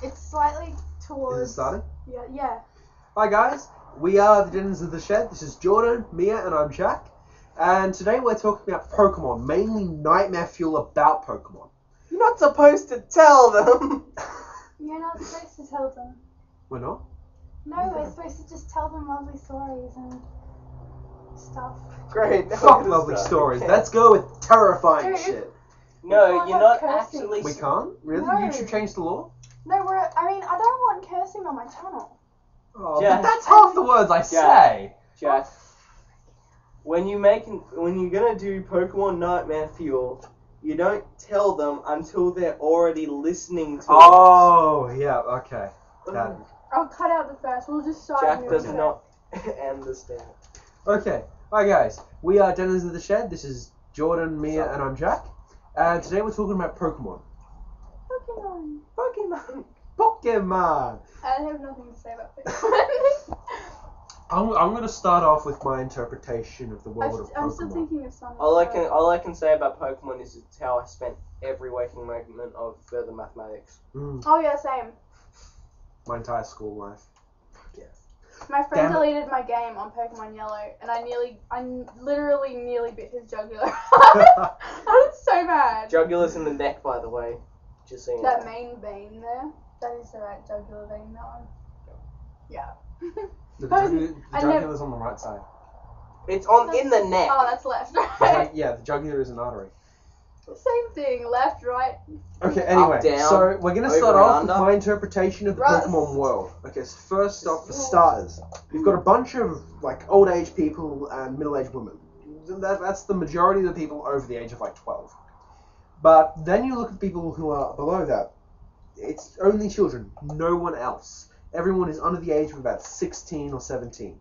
It's slightly towards... Is it starting? Yeah. Hi guys, we are the Denizens of the Shed. This is Jordan, Mia, and I'm Jack. And today we're talking about Pokemon, mainly nightmare fuel about Pokemon. You're not supposed to tell them. You're not supposed to tell them. We're not? No, we're supposed to just tell them lovely stories and stuff. Great. Fuck lovely stories. Let's go with terrifying Dude. shit. No, you're not cursing. actually. We can't? Really? No. YouTube changed the law? No, I don't want cursing on my channel. Oh, Jack. but that's half the words I say. Jack. When you're gonna do Pokemon Nightmare Fuel, you don't tell them until they're already listening to Oh, yeah, okay. That- I'll cut out the first. We'll just start. Jack a new does episode. not understand. Okay, hi guys. We are Denizens of the Shed. This is Jordan, Mia, and I'm Jack. And today we're talking about Pokemon. Pokemon. Pokemon! I have nothing to say about Pokemon. I'm going to start off with my interpretation of the world of I'm still Pokemon. thinking of something. All I can say about Pokemon is it's how I spent every waking moment of further mathematics. Oh yeah, same. My entire school life. My friend Damn it. deleted my game on Pokemon Yellow, and I literally nearly bit his jugular. I was so mad. Jugular's in the neck, by the way. Just saying. That main vein there, that is the right jugular vein, that one. Yeah. The I jugular's on the right side. It's in the neck. Oh, that's left. Yeah, the jugular is an artery. Same thing, left, right. Okay, anyway, down, so we're going to start over off and with under. my interpretation of the Rust. Pokemon world. Okay, so first off, for starters, you've got a bunch of like old-age people and middle-aged women. That's the majority of the people over the age of like 12. But then you look at people who are below that. It's only children, no one else. Everyone is under the age of about 16 or 17.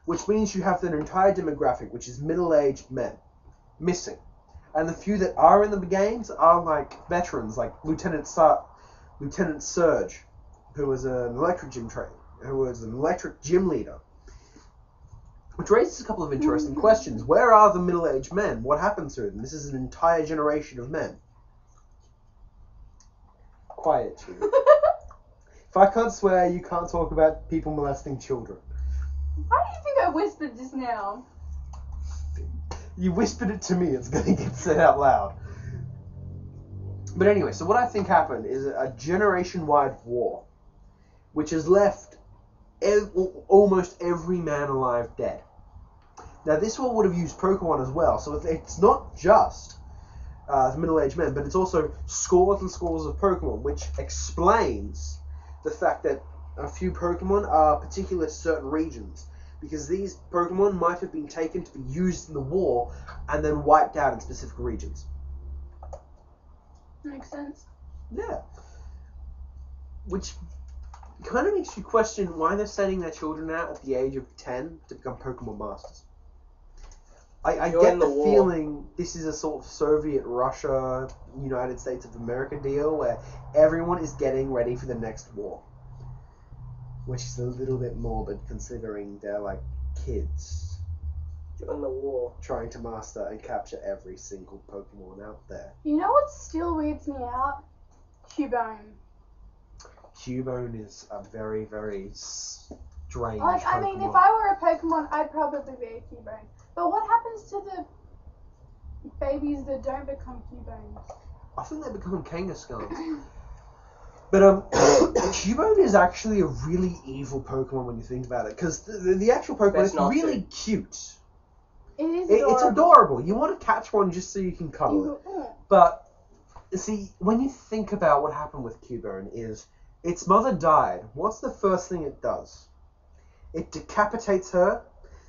Which means you have an entire demographic, which is middle-aged men, missing. And the few that are in the games are like veterans, like Lieutenant Surge, who was an electric gym leader. Which raises a couple of interesting questions. Where are the middle-aged men? What happened to them? This is an entire generation of men. Quiet, you. If I can't swear, you can't talk about people molesting children. Why do you think I whispered just now? You whispered it to me, it's going to get said out loud. But anyway, so what I think happened is a generation-wide war, which has left almost every man alive dead. Now, this war would have used Pokemon as well, so it's not just middle-aged men, but it's also scores and scores of Pokemon, which explains the fact that a few Pokemon are particular to certain regions. Because these Pokemon might have been taken to be used in the war and then wiped out in specific regions. Makes sense. Yeah. Which kind of makes you question why they're sending their children out at the age of 10 to become Pokemon Masters. I get the feeling this is a sort of Soviet Russia, United States of America deal where everyone is getting ready for the next war. Which is a little bit morbid considering they're like kids Join the war. trying to master and capture every single Pokemon out there. You know what still weirds me out? Cubone. Cubone is a very, very strange Like, Pokemon. I mean, if I were a Pokemon, I'd probably be a Cubone. But what happens to the babies that don't become Cubones? I think they become Kangaskhan. But Cubone is actually a really evil Pokemon when you think about it, because the actual Pokemon Best is not really to. cute. It is It's adorable. You want to catch one just so you can cuddle it. But see, when you think about what happened with Cubone, is its mother died. What's the first thing it does? It decapitates her,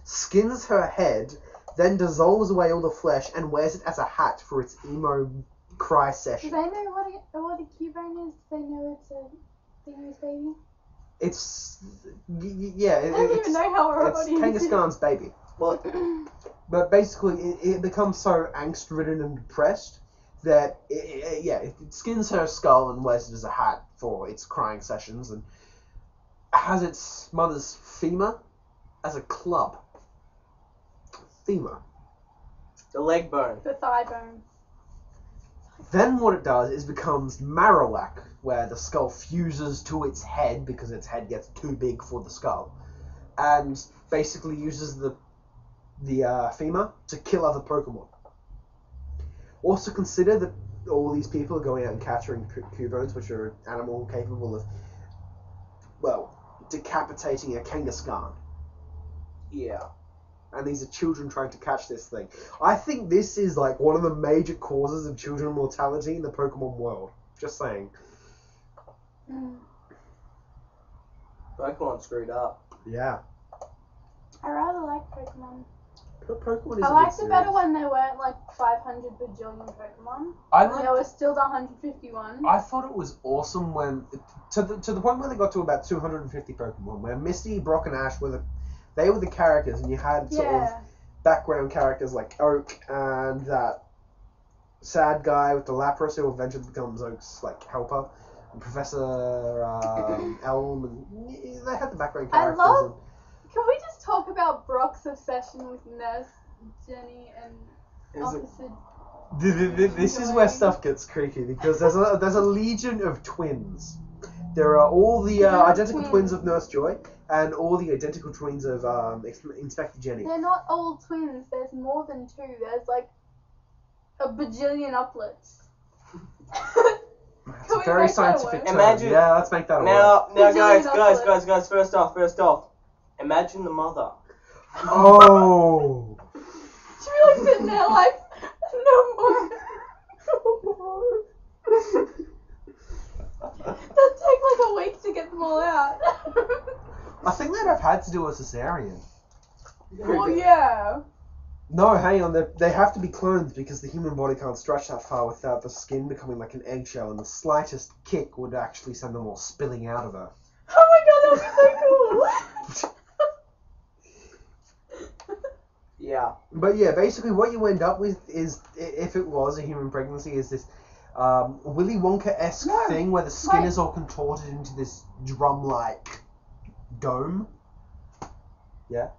skins her head, then dissolves away all the flesh and wears it as a hat for its emo cry Do session. they know what a Cubone is? Do they know it's a thingy's baby? It's I don't even know how it's old it is. Kangaskhan's baby. Well, But basically, it becomes so angst-ridden and depressed that it skins her skull and wears it as a hat for its crying sessions, and has its mother's femur as a club. Femur. the leg bone. The thigh bone. Then what it does is becomes Marowak, where the skull fuses to its head because its head gets too big for the skull, and basically uses the femur to kill other Pokemon. Also consider that all these people are going out and capturing Cubones, which are an animal capable of, well, decapitating a Kangaskhan. Yeah. And these are children trying to catch this thing. I think this is like one of the major causes of children mortality in the Pokemon world. Just saying. Pokemon screwed up. Yeah. I rather like Pokemon. Pokemon is I a liked good it better series. when there weren't like 500 bajillion Pokemon. I And there was still the 151. I thought it was awesome when To the point where they got to about 250 Pokemon, where Misty, Brock, and Ash were the characters, and you had sort of background characters like Oak and that sad guy with the Lapras who eventually becomes Oak's like helper, and Professor Elm, and they had the background characters. Can we just talk about Brock's obsession with Nurse Jenny and Officer? This is where stuff gets creepy because there's a legion of twins. There are all the identical twins of Nurse Joy and all the identical twins of Inspector Jenny. They're not all twins. There's more than two. There's like a bajillion uplets. It's a very scientific term. Imagine- Yeah, let's make that a word. Now, Bajillion guys. First off. Imagine the mother. Oh. She really sitting there like, no more. That'd take like a week to get them all out. I think they'd have had to do a cesarean. Well, yeah. No, hang on. They have to be cloned because the human body can't stretch that far without the skin becoming like an eggshell, and the slightest kick would actually send them all spilling out of her. Oh my god, that would be so cool. Yeah. But yeah, basically what you end up with is, if it was a human pregnancy, is this Willy Wonka-esque thing where the skin is all contorted into this drum-like dome. Yeah?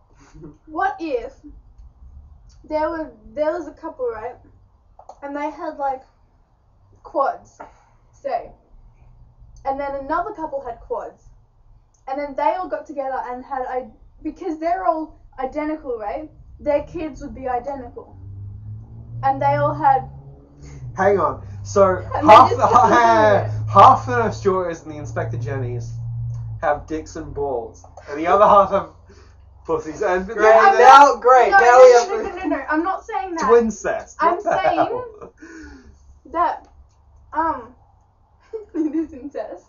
What if there was a couple, right? And they had like quads, say. And then another couple had quads. And then they all got together and had, because they're all identical, right? Their kids would be identical. And they all had... Hang on. So, And half they the, just half the Nurse Joys and the Inspector Jennies have dicks and balls. And the other half have pussies. And Great. they're Now we have No, I'm not saying that. twincest. I'm What the saying- hell? That, it is incest.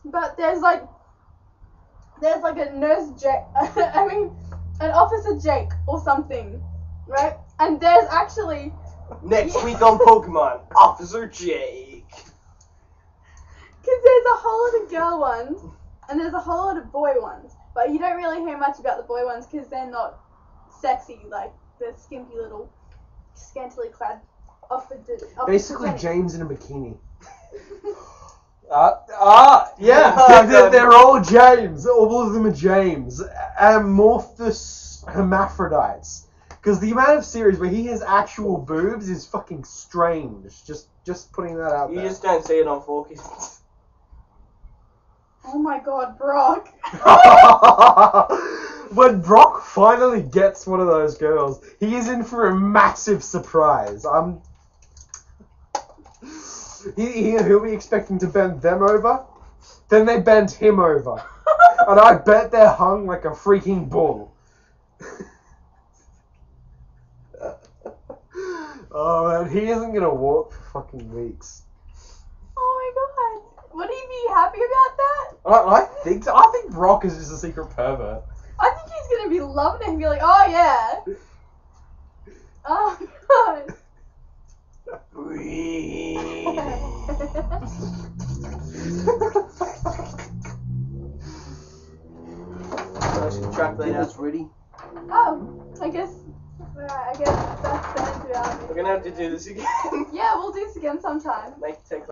But there's like a Nurse Jake, an Officer Jake or something, right? And there's actually... Next week on Pokemon, Officer Jake. Because there's a whole lot of girl ones, and there's a whole lot of boy ones. But you don't really hear much about the boy ones because they're not sexy, like the skimpy little, scantily clad Officer Basically, Jenny. James in a bikini. yeah. Yeah, they're all James. All of them are James. Amorphous hermaphrodites. Because the amount of series where he has actual boobs is fucking strange. Just putting that out You there. just don't see it on 4Kids. Oh my god, Brock. When Brock finally gets one of those girls, he is in for a massive surprise. He'll be expecting to bend them over, then they bend him over. And I bet they're hung like a freaking bull. Oh man, he isn't gonna walk for fucking weeks. Oh my god. Would he be happy about that? I think so. I think Brock is just a secret pervert. I think he's gonna be loving it and be like, oh yeah. Oh god. So I should track that out. ready. Oh, I guess that's the end of our We're gonna have to do this again. Yeah, we'll do this again sometime. Make it take